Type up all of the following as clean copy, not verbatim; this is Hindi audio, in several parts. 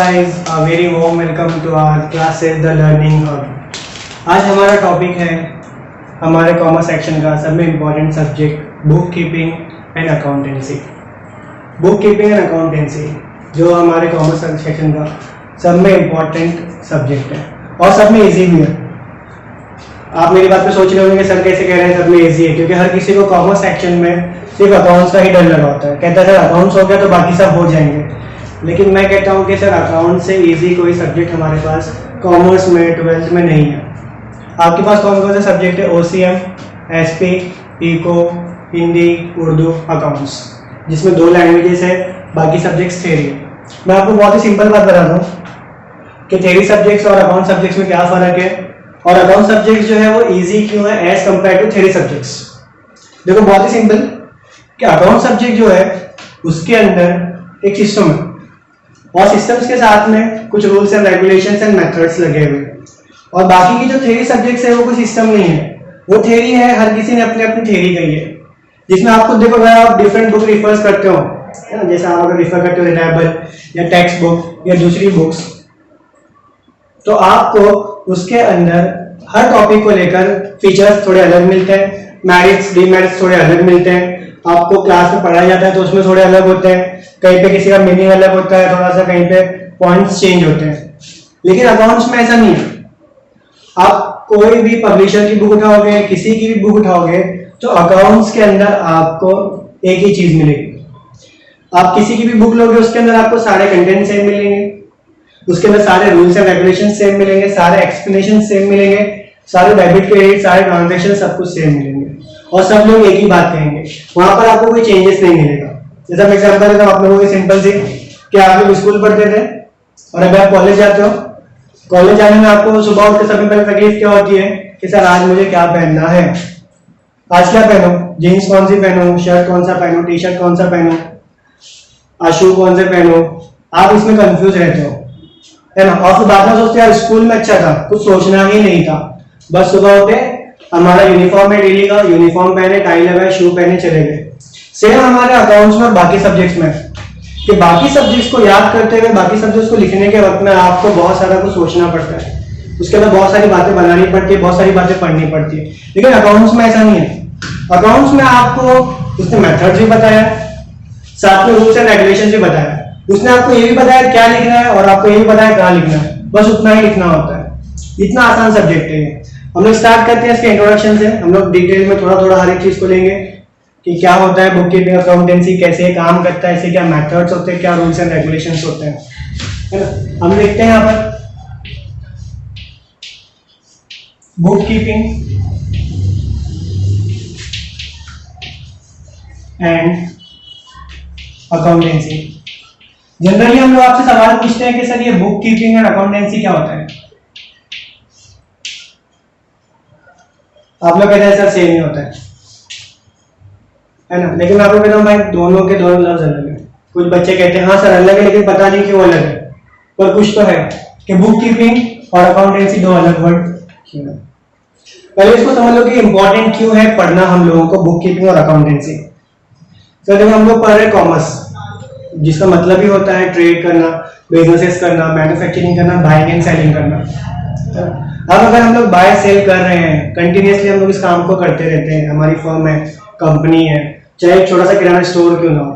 guys, a very warm welcome to our classes The Learning Hub। आज हमारा टॉपिक है हमारे कॉमर्स सेक्शन का सब में important subject book keeping and accountancy. Book keeping and accountancy जो हमारे कॉमर्स सेक्शन का सब में इम्पॉर्टेंट सब्जेक्ट है और सब में ईजी भी है। आप मेरी बात पे सोच रहे होंगे कि सर कैसे कह रहे हैं सब में ईजी है, क्योंकि हर किसी को कॉमर्स सेक्शन में सिर्फ अकाउंट्स का ही डर लगा होता है। कहता है सर अकाउंट्स हो गया तो बाकी सब हो जाएंगे, लेकिन मैं कहता हूँ कि सर अकाउंट से इजी कोई सब्जेक्ट हमारे पास कॉमर्स में 12th में नहीं है। आपके पास कौन कौन से सब्जेक्ट है? OCM, SP, eco, Hindi, Urdu, accounts, जिसमें 2 लैंग्वेजेस है, बाकी सब्जेक्ट्स थ्योरी है। मैं आपको बहुत ही सिंपल बात बताता हूँ कि थ्योरी सब्जेक्ट्स और अकाउंट सब्जेक्ट्स में क्या फ़र्क है और अकाउंट सब्जेक्ट्स जो है वो ईजी क्यों है as compare to theory subjects. देखो बहुत ही सिंपल कि अकाउंट सब्जेक्ट जो है उसके अंदर एक सिस्टम है और सिस्टम्स के साथ में कुछ rules and regulations and methods लगे हुए, और बाकी की जो थ्योरी सब्जेक्ट्स है वो कोई सिस्टम नहीं है, वो थ्योरी है। हर किसी ने अपनी अपनी थ्योरी कही है, जिसमें आपको देखो अगर आप डिफरेंट बुक रिफर्स करते हो, है ना, जैसे आप अगर रिफर करते हो रिलायबल या टेक्स्ट बुक या दूसरी बुक्स, तो आपको उसके अंदर हर टॉपिक को लेकर फीचर्स थोड़े अलग मिलते हैं, मेरिट्स डीमेरिट्स थोड़े अलग मिलते हैं। आपको क्लास में पढ़ाया जाता है तो उसमें थोड़े अलग होते हैं, कहीं पे किसी का मीनिंग अलग होता है, थोड़ा सा कहीं पे पॉइंट्स चेंज होते हैं। लेकिन अकाउंट्स में ऐसा नहीं है। आप कोई भी पब्लिशर की बुक उठाओगे, किसी की भी बुक उठाओगे, तो अकाउंट्स के अंदर आपको एक ही चीज मिलेगी। आप किसी की भी बुक लोगे उसके अंदर आपको सारे कंटेंट सेम मिलेंगे, उसके अंदर सारे रूल्स एंड रेगुलेशन सेम मिलेंगे, सारे एक्सप्लेनेशन सेम मिलेंगे, सारे डेबिट क्रेडिट सारे ट्रांजेक्शन सब कुछ सेम मिलेंगे और सब लोग एक ही बात कहेंगे। वहां पर आपको कोई चेंजेस नहीं मिलेगा। जैसा मैं एग्जांपल देता हूं आप लोगों की सिंपल सी कि आप लोग स्कूल पढ़ते थे और अभी आप कॉलेज जाते हो। कॉलेज जाने में आपको सुबह उठ के सबसे पहले तकलीफ क्या होती है कि सर आज मुझे क्या पहनना है, आज क्या पहनूं, जीन्स कौन सी पहनूं, शर्ट कौन सा पहनूं, टी शर्ट कौन सा पहनूं, आज शू कौन से पहनूं। आप इसमें कंफ्यूज रहते हो, है ना। और फिर बाद में सोचते यार स्कूल में अच्छा था, कुछ सोचना ही नहीं था, बस सुबह उठे हमारा यूनिफॉर्म है डेली का, यूनिफॉर्म पहने, टाई लगाए, शू पहने, चले गए। सेम हमारे अकाउंट्स में और बाकी सब्जेक्ट्स में कि बाकी सब्जेक्ट्स को याद करते हुए बाकी सब्जेक्ट्स को लिखने के वक्त में आपको बहुत सारा कुछ सोचना पड़ता है, उसके अंदर बहुत सारी बातें बनानी पड़ती है, बहुत सारी बातें पढ़नी पड़ती है। लेकिन अकाउंट्स में ऐसा नहीं है। अकाउंट्स में आपको उसने मेथड्स भी बताया, साथ में रूल्स एंड रेगुलेशन भी बताया, उसने आपको ये भी बताया क्या लिखना है और आपको ये भी बताया कहाँ लिखना है, बस उतना ही लिखना होता है। इतना आसान सब्जेक्ट है। हम लोग स्टार्ट करते हैं इसके इंट्रोडक्शन से। हम लोग डिटेल में थोड़ा थोड़ा हर एक चीज को लेंगे कि क्या होता है बुक कीपिंग अकाउंटेंसी, कैसे काम करता है, इससे क्या मेथड्स होते हैं, क्या रूल्स एंड रेगुलेशंस होते हैं, है ना। हम देखते हैं यहाँ पर book keeping and accountancy. Generally हम लोग आपसे सवाल पूछते हैं कि सर ये बुक कीपिंग एंड अकाउंटेंसी क्या होता है। आप लोग कहते हैं सर सेम ही होता है ना। लेकिन मैं आपको कहता हूँ भाई दोनों के दोनों लफ्ज अलग है। कुछ बच्चे कहते हैं हाँ सर अलग है, लेकिन पता नहीं क्यों अलग है, पर कुछ तो है कि बुक कीपिंग और अकाउंटेंसी 2 अलग वर्ड क्यों है। पहले इसको समझ लो कि इंपॉर्टेंट क्यों है पढ़ना हम लोगों को बुक कीपिंग और अकाउंटेंसी। तो देखो हम लोग पढ़ रहे कॉमर्स, जिसका मतलब ही होता है ट्रेड करना, बिजनेसेस करना, मैन्युफैक्चरिंग करना, बाइंग एंड सेलिंग करना। अब अगर हम लोग बाय सेल कर रहे हैं कंटिन्यूअसली, हम लोग इस काम को करते रहते हैं, हमारी फर्म है, कंपनी है, चाहे एक छोटा सा किराना स्टोर क्यों ना हो,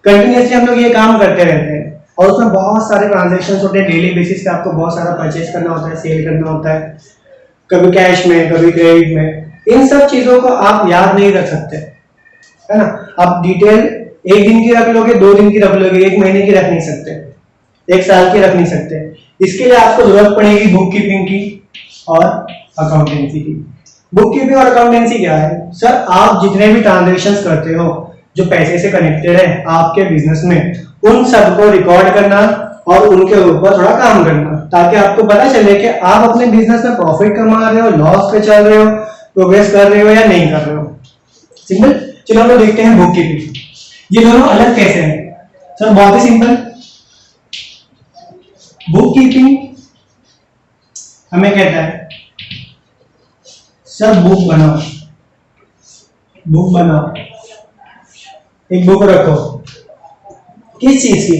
कंटिन्यूअसली हम लोग ये काम करते रहते हैं और उसमें बहुत सारे ट्रांजैक्शंस होते हैं। डेली बेसिस पे आपको बहुत सारा परचेज करना होता है, सेल करना होता है, कभी कैश में, कभी क्रेडिट में। इन सब चीजों को आप याद नहीं रख सकते, है ना। आप डिटेल 1 दिन की रख लोगे, 2 दिन की रख लोगे, 1 महीने की रख नहीं सकते, 1 साल की रख नहीं सकते। इसके लिए आपको जरूरत पड़ेगी बुक कीपिंग की और अकाउंटेंसी की। बुक कीपिंग और अकाउंटेंसी क्या है? सर आप जितने भी ट्रांजैक्शंस करते हो जो पैसे से कनेक्टेड है आपके बिजनेस में, उन सबको रिकॉर्ड करना और उनके ऊपर थोड़ा काम करना, ताकि आपको पता चले कि आप अपने बिजनेस में प्रॉफिट कमा रहे हो, लॉस पे चल रहे हो, प्रोग्रेस कर रहे हो या नहीं कर रहे हो। सिंपल। चलो हम लोग देखते हैं बुक कीपिंग। ये दोनों अलग कैसे हैं? सर बहुत ही सिंपल। बुक कीपिंग हमें कहता है सर बुक बनाओ, बुक बनाओ, एक बुक रखो, किस चीज की?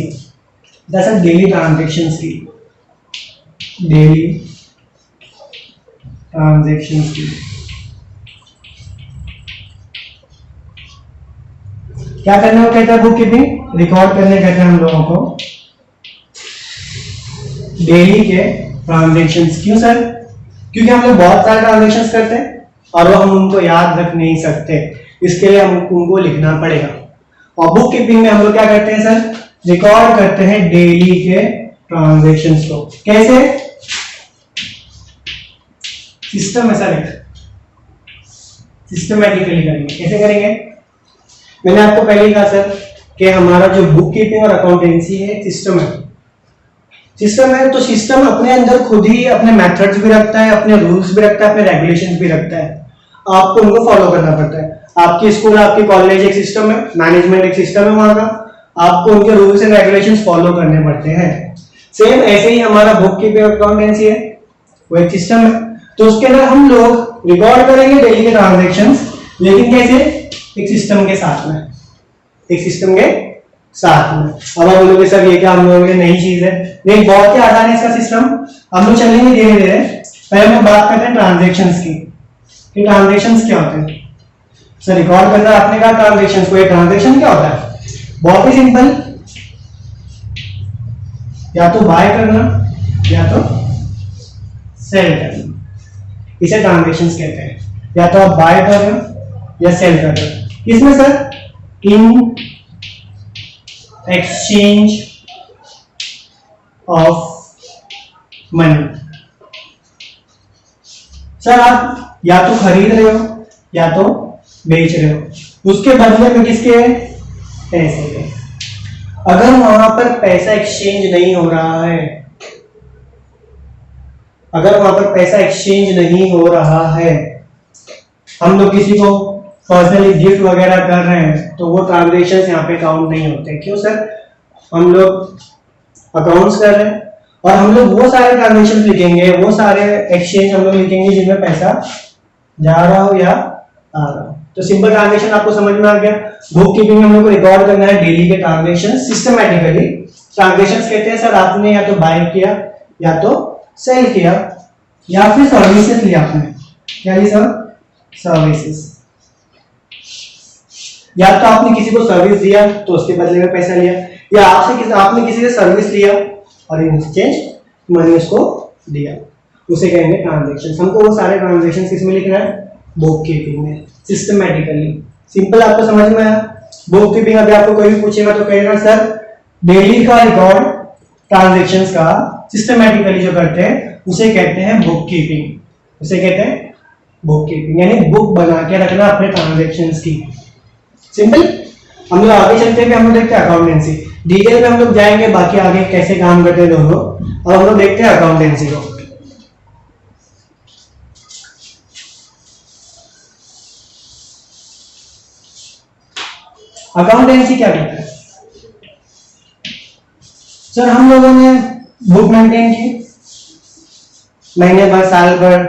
दरअसल डेली ट्रांजेक्शन्स की, डेली ट्रांजेक्शन्स की क्या करने को कहता है बुक कीपिंग, रिकॉर्ड करने कहते हैं हम लोगों को डेली के ट्रांजेक्शन्स। क्यों सर? क्योंकि हम लोग बहुत सारे ट्रांजेक्शन्स करते हैं और वो हम उनको याद रख नहीं सकते, इसके लिए हम उनको लिखना पड़ेगा। और बुक कीपिंग में हम लोग क्या करते हैं सर? रिकॉर्ड करते हैं डेली के ट्रांजेक्शन्स को। कैसे? सिस्टम ऐसा लिख, सिस्टमैटिकली करेंगे। कैसे करेंगे? मैंने आपको पहले ही कहा सर कि हमारा जो बुक कीपिंग और अकाउंटेंसी है सिस्टम है। सिस्टम है तो सिस्टम अपने अंदर खुद ही अपने मेथड्स भी रखता है, अपने रूल्स भी रखता है, अपने रेगुलेशंस भी रखता है। आपको उनको फॉलो करना पड़ता है। आपकी स्कूल, आपकी कॉलेज एक सिस्टम है, मैनेजमेंट एक सिस्टम है वहां का, आपको उनके रूल्स एंड रेगुलेशंस फॉलो करने पड़ते हैं। सेम ऐसे ही हमारा बुक कीपिंग अकाउंटेंसी है, वो एक सिस्टम है। तो उसके अंदर हम लोग रिकॉर्ड करेंगे डेली के ट्रांजेक्शंस, लेकिन कैसे? एक सिस्टम के साथ में, एक सिस्टम के साथ में। अब आप बोलोगे सर ये क्या हम लोगों के नई चीज है? नहीं, बहुत ही आसान है इसका सिस्टम। हम लोग चलेंगे धीरे धीरे। पहले हम बात करते हैं ट्रांजेक्शंस की कि ट्रांजेक्शंस क्या होते हैं। सर रिकॉर्ड करना आपने कहा ट्रांजेक्शंस को, ये ट्रांजेक्शन क्या होता है? बहुत ही सिंपल, या तो बाय करना या तो सेल करना, इसे ट्रांजेक्शंस कहते हैं। या तो आप बाय कर रहे हो या सेल कर रहे हो। किसमें sir? In exchange of money. Sir आप या तो खरीद रहे हो या तो बेच रहे हो, उसके बदले में किसके? पैसे के। अगर वहां पर पैसा एक्सचेंज नहीं हो रहा है, अगर वहां पर पैसा एक्सचेंज नहीं हो रहा है, हम लोग किसी को पर्सनली गिफ्ट वगैरह कर रहे हैं, तो वो ट्रांजेक्शंस यहाँ पे काउंट नहीं होते। क्यों सर? हम लोग अकाउंट्स कर रहे हैं और हम लोग वो सारे ट्रांजेक्शंस लिखेंगे, वो सारे एक्सचेंज हम लोग लिखेंगे जिनमें पैसा जा रहा हो या आ रहा हो। तो सिंपल ट्रांजेक्शन आपको समझ में आ गया। बुक कीपिंग में हम लोग को रिकॉर्ड करना है डेली के ट्रांजेक्शन सिस्टमैटिकली। ट्रांजेक्शंस कहते हैं सर आपने या तो बाय किया या तो सेल किया या फिर सर्विसेज लिया आपने। क्या लिया सर? सर्विसेज। या तो आपने किसी को सर्विस दिया तो उसके बदले में पैसा लिया, या आपने किसी से सर्विस लिया और इन एक्सचेंज मनी उसको दिया, उसे कहेंगे ट्रांजैक्शंस। हमको वो सारे ट्रांजैक्शंस किसमें लिखना है? बुक कीपिंग में, सिस्टमैटिकली। सिंपल आपको समझ में आया? बुक कीपिंग अभी आपको कोई भी पूछेगा तो कहेगा सर डेली का रिकॉर्ड ट्रांजैक्शंस का सिस्टमैटिकली जो करते हैं उसे कहते हैं बुक कीपिंग, उसे कहते हैं बुक कीपिंग, यानी बुक बना के रखना अपने ट्रांजैक्शंस की। सिंपल। हम लोग आगे चलते हैं, हम लोग देखते हैं अकाउंटेंसी। डिटेल में हम लोग जाएंगे बाकी आगे कैसे काम करते हैं दोनों। और हम लोग देखते हैं अकाउंटेंसी को। अकाउंटेंसी क्या करता है? सर हम लोगों ने बुक मेंटेन की, महीने भर, साल भर,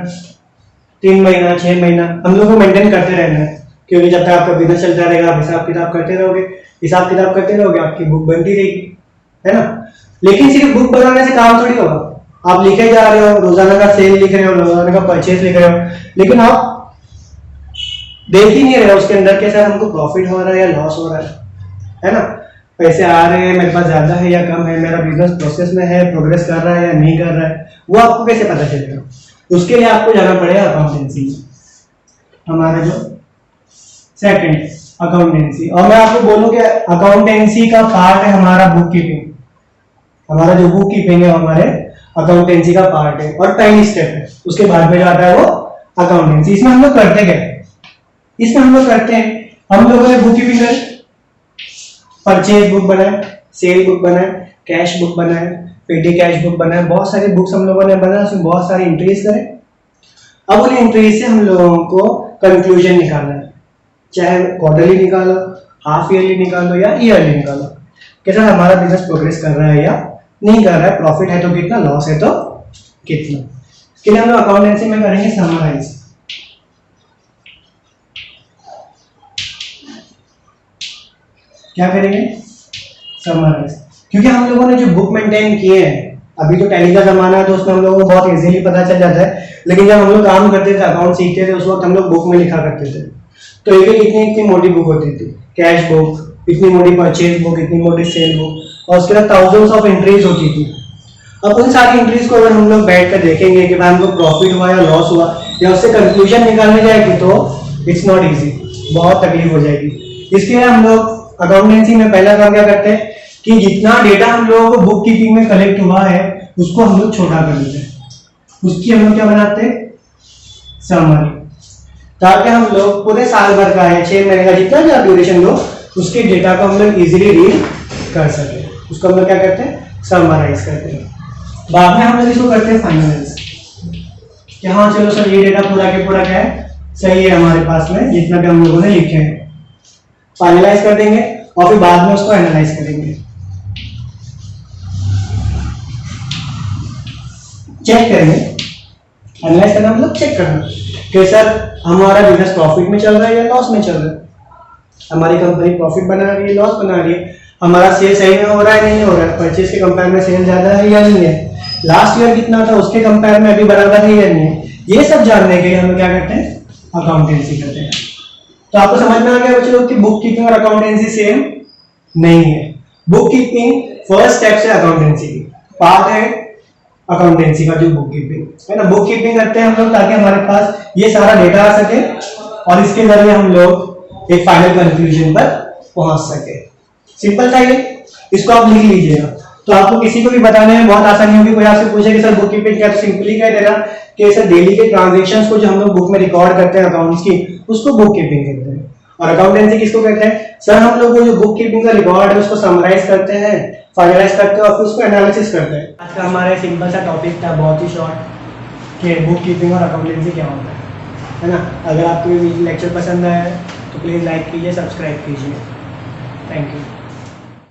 3 महीना, 6 महीना हम लोग को मेंटेन करते रहना है, क्योंकि जब तक आपका बिजनेस चलता रहेगा आप हिसाब किताब करते रहोगे, हिसाब किताब करते रहोगे, आपकी बुक बनती रहेगी, है ना। लेकिन सिर्फ बुक बनाने से काम थोड़ी होगा। आप लिखे जा रहे हो, रोजाना का सेल लिख रहे हो, रोजाना का परचेज लिख रहे हो, लेकिन आप देख ही नहीं रहे हो उसके अंदर के सर हमको प्रॉफिट हो रहा है या लॉस हो रहा है ना। पैसे आ रहे हैं, मेरे पास ज्यादा है या कम है, मेरा बिजनेस प्रोसेस में है, प्रोग्रेस कर रहा है या नहीं कर रहा है, वो आपको कैसे पता चलेगा? उसके लिए आपको जाना पड़ेगा अकाउंटेंसी में। हमारा जो सेकंड अकाउंटेंसी, और मैं आपको बोलूं कि अकाउंटेंसी का पार्ट है हमारा बुक कीपिंग। हमारा जो बुक कीपिंग है हमारे अकाउंटेंसी का पार्ट है और पहली स्टेप है। उसके बाद में जो आता है वो अकाउंटेंसी। इसमें हम लोग करते क्या? इसमें हम लोग करते हैं, हम लोगों ने बुक कीपिंग कर, परचेज बुक बनाए, सेल बुक बनाए, कैश बुक बनाए, पेटी कैश बुक बनाए, बहुत सारी बुक्स हम लोगों ने बनाए, उसमें बहुत सारी एंट्रीज करें। अब उन एंट्रीज से हम लोगों को कंक्लूजन निकालना है, चाहे क्वार्टरली निकालो, हाफ ईयरली निकालो या ईयरली निकालो, कैसा हमारा बिजनेस प्रोग्रेस कर रहा है या नहीं कर रहा है, प्रॉफिट है तो कितना, लॉस है तो कितना। इसके लिए हम लोग अकाउंटेंसी में करेंगे समराइज। क्या करेंगे? समराइज। क्योंकि हम लोगों ने जो बुक मेंटेन किए हैं, अभी तो टैली का जमाना है तो उसमें हम लोगों को बहुत इजीली पता चल जाता है, लेकिन जब हम लोग काम करते थे, अकाउंट सीखते थे, उस वक्त हम लोग बुक में लिखा करते थे। तो एक एक इतनी इतनी मोटी बुक होती थी, कैश बुक, इतनी मोटी परचेज बुक, इतनी मोटी सेल बुक, और उसके बाद थाउजेंड्स ऑफ एंट्रीज होती थी। अब उन सारी एंट्रीज को अगर हम लोग बैठ कर देखेंगे कि भाई हमको प्रॉफिट हुआ या लॉस हुआ या उससे कंक्लूजन निकालने जाएगी तो इट्स नॉट इजी, बहुत तकलीफ हो जाएगी। इसके लिए हम लोग अकाउंटेंसी में पहला काम क्या करते हैं कि जितना डेटा हम लोगों को बुक कीपिंग में कलेक्ट हुआ है उसको हम लोग छोटा कर देते हैं, उसकी हम लोग क्या बनाते हैं, समरी, ताकि हम लोग पूरे साल भर का है, 6 महीने का जितना भी ड्यूरेशन लो, उसके डेटा को हम लोग इजीली रीड कर सके। उसको हम लोग क्या करते हैं, समराइज करते हैं। बाद में हम लोग इसको करते हैं फाइनलाइज, कि हाँ चलो सर ये डेटा पूरा के पूरा क्या है, सही है हमारे पास में जितना भी हम लोगों ने लिखे हैं, फाइनलाइज कर देंगे और फिर बाद में उसको एनालाइज करेंगे, चेक करेंगे। एनालाइज करना मतलब चेक करना कि सर हमारा बिजनेस प्रॉफिट में चल रहा है या लॉस में चल रहा है, हमारी कंपनी प्रॉफिट बना रही है, लॉस बना रही है, हमारा सेल सही में हो रहा है, नहीं हो रहा है, परचेज के कंपेयर में सेल ज्यादा है या नहीं है, लास्ट ईयर कितना था उसके कंपेयर में अभी बराबर है या नहीं है, ये सब जानने के लिए हम लोग क्या करते हैं, अकाउंटेंसी करते हैं। तो आपको समझ में आ गया बच्चों कि बुक कीपिंग और अकाउंटेंसी सेम नहीं है। बुक कीपिंग फर्स्ट स्टेप से अकाउंटेंसी की पार्ट है, अकाउंटेंसी का जो बुक कीपिंग है ना, बुक कीपिंग करते हैं हम लोग ताकि हमारे पास ये सारा डेटा आ सके और इसके जरिए हम लोग एक फाइनल कंक्लूजन पर पहुंच सके। सिंपल था ये, इसको आप लिख लीजिएगा तो आपको किसी को भी बताने में बहुत आसानी होगी। कोई आपसे पूछे कि सर बुक कीपिंग क्या, तो सिंपली कह देगा कि सर डेली के ट्रांजैक्शंस को जो हम लोग बुक में रिकॉर्ड करते हैं अकाउंट्स की, उसको बुक कीपिंग कहते हैं। और अकाउंटेंसी किसको कहते हैं, सर हम लोग जो बुक कीपिंग का रिकॉर्ड है उसको समराइज करते हैं, फाइनलाइज करते हैं और फिर उसको एनालिसिस करते हैं। आज का हमारा सिंपल सा टॉपिक था, बहुत ही शॉर्ट, कि बुक कीपिंग और अकाउंटेंसी क्या होता है ना। अगर आपको ये लेक्चर पसंद आया तो प्लीज़ लाइक कीजिए, सब्सक्राइब कीजिए। Thank you.